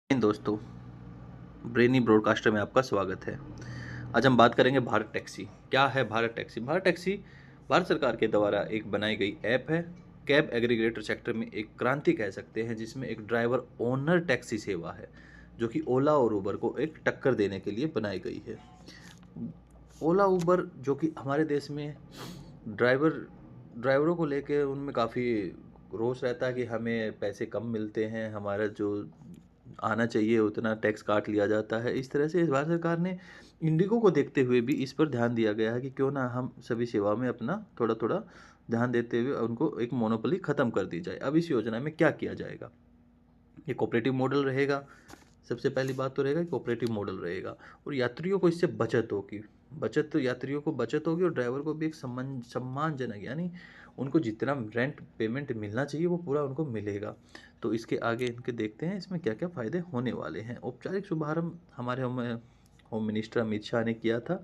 दोस्तों, brainy broadcaster में आपका स्वागत है। आज हम बात करेंगे भारत टैक्सी। क्या है भारत टैक्सी? भारत टैक्सी भारत सरकार के द्वारा एक बनाई गई ऐप है। कैब एग्रीगेटर सेक्टर में एक क्रांति कह सकते हैं, जिसमें एक ड्राइवर ओनर टैक्सी सेवा है जो कि ओला और उबर को एक टक्कर देने के लिए बनाई गई है। ओला उबर जो कि हमारे देश में ड्राइवरों को लेके उनमें काफ़ी रोष रहता है कि हमें पैसे कम मिलते हैं, हमारा जो आना चाहिए उतना टैक्स काट लिया जाता है। इस तरह से इस भारत सरकार ने इंडिगो को देखते हुए भी इस पर ध्यान दिया गया है कि क्यों ना हम सभी सेवा में अपना थोड़ा थोड़ा ध्यान देते हुए उनको एक मोनोपोली ख़त्म कर दी जाए। अब इस योजना में क्या किया जाएगा? ये कोऑपरेटिव मॉडल रहेगा। सबसे पहली बात तो रहेगा कि कोऑपरेटिव मॉडल रहेगा और यात्रियों को इससे बचत होगी। बचत तो यात्रियों को बचत होगी और ड्राइवर को भी एक सम्मानजनक, यानी उनको जितना रेंट पेमेंट मिलना चाहिए वो पूरा उनको मिलेगा। तो इसके आगे इनके देखते हैं इसमें क्या क्या फ़ायदे होने वाले हैं। औपचारिक शुभारंभ हमारे होम मिनिस्टर अमित शाह ने किया था,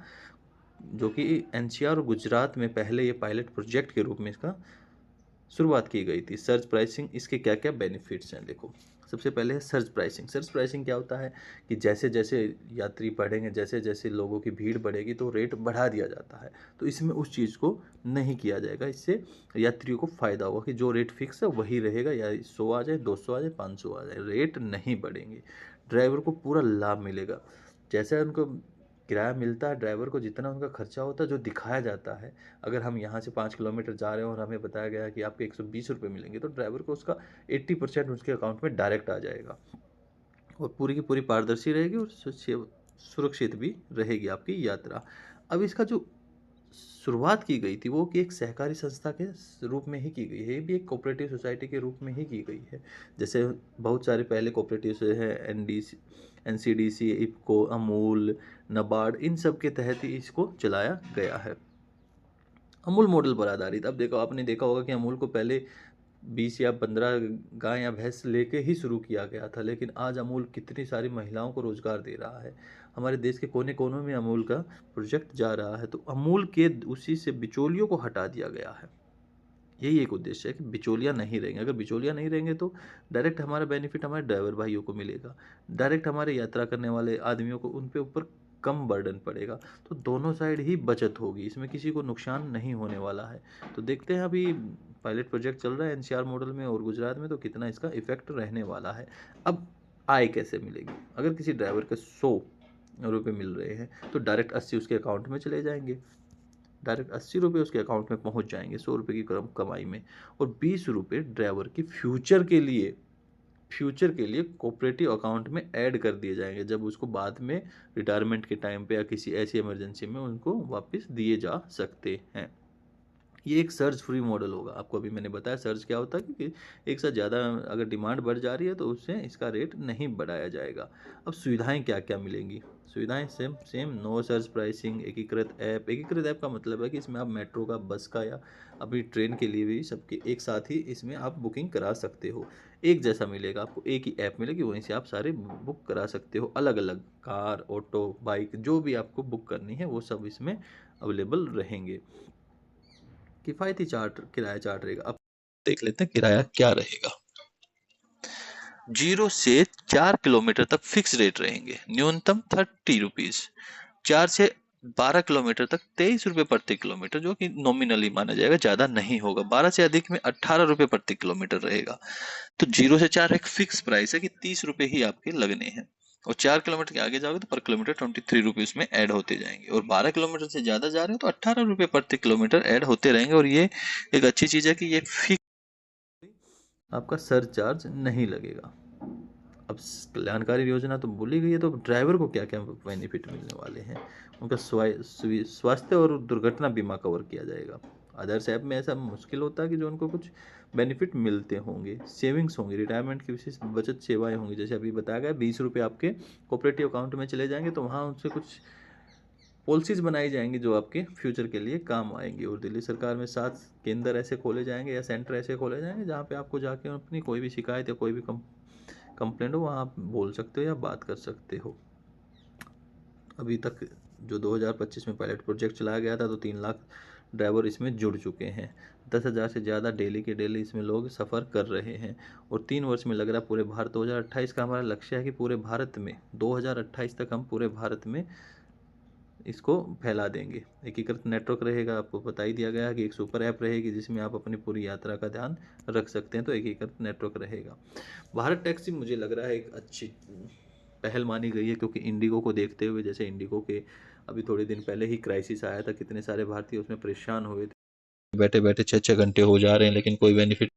जो कि एनसीआर और गुजरात में पहले ये पायलट प्रोजेक्ट के रूप में इसका शुरुआत की गई थी। सर्च प्राइसिंग, इसके क्या क्या बेनिफिट्स हैं देखो। सबसे पहले है सर्च प्राइसिंग। सर्च प्राइसिंग क्या होता है कि जैसे जैसे यात्री बढ़ेंगे, जैसे जैसे लोगों की भीड़ बढ़ेगी तो रेट बढ़ा दिया जाता है। तो इसमें उस चीज़ को नहीं किया जाएगा। इससे यात्रियों को फ़ायदा होगा कि जो रेट फिक्स है वही रहेगा, या 100 आ जाए, 200 आ जाए, 500 आ जाए, रेट नहीं बढ़ेंगे। ड्राइवर को पूरा लाभ मिलेगा। जैसा उनको किराया मिलता है, ड्राइवर को जितना उनका खर्चा होता है जो दिखाया जाता है, अगर हम यहाँ से 5 किलोमीटर जा रहे हैं और हमें बताया गया है कि आपके 120 रुपये मिलेंगे, तो ड्राइवर को उसका 80% उसके अकाउंट में डायरेक्ट आ जाएगा और पूरी की पूरी पारदर्शी रहेगी और सुरक्षित भी रहेगी आपकी यात्रा। अब इसका जो शुरुआत की गई थी वो कि एक सहकारी संस्था के रूप में ही की गई है। ये भी एक कोऑपरेटिव सोसाइटी के रूप में ही की गई है। जैसे बहुत सारे पहले कोऑपरेटिव से है, एनडीसी, एनसीडीसी, इफको, अमूल, नबार्ड, इन सब के तहत ही इसको चलाया गया है। अमूल मॉडल पर आधारित। अब देखो, आपने देखा होगा कि अमूल को पहले 20 या 15 गाय या भैंस लेके ही शुरू किया गया था, लेकिन आज अमूल कितनी सारी महिलाओं को रोजगार दे रहा है। हमारे देश के कोने कोनों में अमूल का प्रोजेक्ट जा रहा है। तो अमूल के उसी से बिचौलियों को हटा दिया गया है। यही एक उद्देश्य है कि बिचौलिया नहीं रहेंगे। अगर बिचौलिया नहीं रहेंगे तो डायरेक्ट हमारा बेनिफिट हमारे ड्राइवर भाइयों को मिलेगा, डायरेक्ट हमारे यात्रा करने वाले आदमियों को उन पे ऊपर कम बर्डन पड़ेगा। तो दोनों साइड ही बचत होगी, इसमें किसी को नुकसान नहीं होने वाला है। तो देखते हैं, अभी पायलट प्रोजेक्ट चल रहा है एनसीआर मॉडल में और गुजरात में, तो कितना इसका इफेक्ट रहने वाला है। अब आय कैसे मिलेगी? अगर किसी ड्राइवर के 100 रुपये मिल रहे हैं तो डायरेक्ट 80 उसके अकाउंट में चले जाएंगे, डायरेक्ट 80 रुपये उसके अकाउंट में पहुंच जाएंगे 100 रुपये की कमाई में। और 20 रुपये ड्राइवर की फ्यूचर के लिए कोऑपरेटिव अकाउंट में ऐड कर दिए जाएंगे, जब उसको बाद में रिटायरमेंट के टाइम पे या किसी ऐसी इमरजेंसी में उनको वापस दिए जा सकते हैं। ये एक सर्च फ्री मॉडल होगा। आपको अभी मैंने बताया सर्च क्या होता है, क्योंकि एक साथ ज़्यादा अगर डिमांड बढ़ जा रही है तो उससे इसका रेट नहीं बढ़ाया जाएगा। अब सुविधाएं क्या क्या मिलेंगी? सुविधाएं same same, know search pricing, एकीकृत ऐप। एकीकृत ऐप का मतलब है कि इसमें आप मेट्रो का, बस का या अभी ट्रेन के लिए भी सबके एक साथ ही इसमें आप बुकिंग करा सकते हो। एक जैसा मिलेगा आपको, एक ही ऐप मिलेगी, वहीं से आप सारे बुक करा सकते हो। अलग अलग कार, ऑटो, बाइक, जो भी आपको बुक करनी है वो सब इसमें अवेलेबल रहेंगे। किफ़ायती चार्ट, किराया चार्ट रहेगा। अब देख लेते हैं किराया क्या रहेगा। 0 से 4 किलोमीटर तक फिक्स रेट रहेंगे, न्यूनतम 30 रुपीज। 4 से 12 किलोमीटर तक 23 रुपये प्रति किलोमीटर, जो कि नॉमिनली माना जाएगा, ज्यादा नहीं होगा। 12 से अधिक में 18 रुपये प्रति किलोमीटर रहेगा। तो 0 से 4 एक फिक्स प्राइस है कि 30 रुपये ही आपके लगने हैं। और 4 किलोमीटर के आगे जाओगे तो पर किलोमीटर 23 रुपीज में ऐड होते जाएंगे। और 12 किलोमीटर से ज्यादा जा रहे हो तो 18 रुपये प्रति किलोमीटर ऐड होते रहेंगे। और ये एक अच्छी चीज है कि ये फिक्स, आपका सरचार्ज नहीं लगेगा। अब कल्याणकारी योजना तो बोली गई है, तो ड्राइवर को क्या क्या बेनिफिट मिलने वाले हैं? उनका स्वास्थ्य और दुर्घटना बीमा कवर किया जाएगा। अदर्स ऐप में ऐसा मुश्किल होता है कि जो उनको कुछ बेनिफिट मिलते होंगे। सेविंग्स होंगी, रिटायरमेंट की विशेष बचत सेवाएं होंगी। जैसे अभी बताया गया 20 रुपये आपके कोऑपरेटिव अकाउंट में चले जाएंगे, तो वहाँ उनसे कुछ पॉलिसीज बनाई जाएंगी जो आपके फ्यूचर के लिए काम आएंगी। और दिल्ली सरकार में 7 केंद्र ऐसे खोले जाएंगे या सेंटर ऐसे खोले जाएंगे जहाँ पे आपको जाके अपनी कोई भी शिकायत या कोई भी कंप्लेंट हो वहाँ आप बोल सकते हो या बात कर सकते हो। अभी तक जो 2025 में पायलट प्रोजेक्ट चलाया गया था, तो 3 लाख ड्राइवर इसमें जुड़ चुके हैं। 10,000 से ज़्यादा डेली के डेली इसमें लोग सफ़र कर रहे हैं और 3 वर्ष में लग रहा है पूरे भारत 2028 का हमारा लक्ष्य है कि पूरे भारत में 2028 तक हम पूरे भारत में इसको फैला देंगे। एकीकृत नेटवर्क रहेगा, आपको बता ही दिया गया है कि एक सुपर ऐप रहेगी जिसमें आप अपनी पूरी यात्रा का ध्यान रख सकते हैं, तो एकीकृत नेटवर्क रहेगा। भारत टैक्सी मुझे लग रहा है एक अच्छी पहल मानी गई है, क्योंकि इंडिगो को देखते हुए, जैसे इंडिगो के अभी थोड़े दिन पहले ही क्राइसिस आया था, कितने सारे भारतीय उसमें परेशान हुए थे, बैठे बैठे 6-6 घंटे हो जा रहे हैं लेकिन कोई बेनिफिट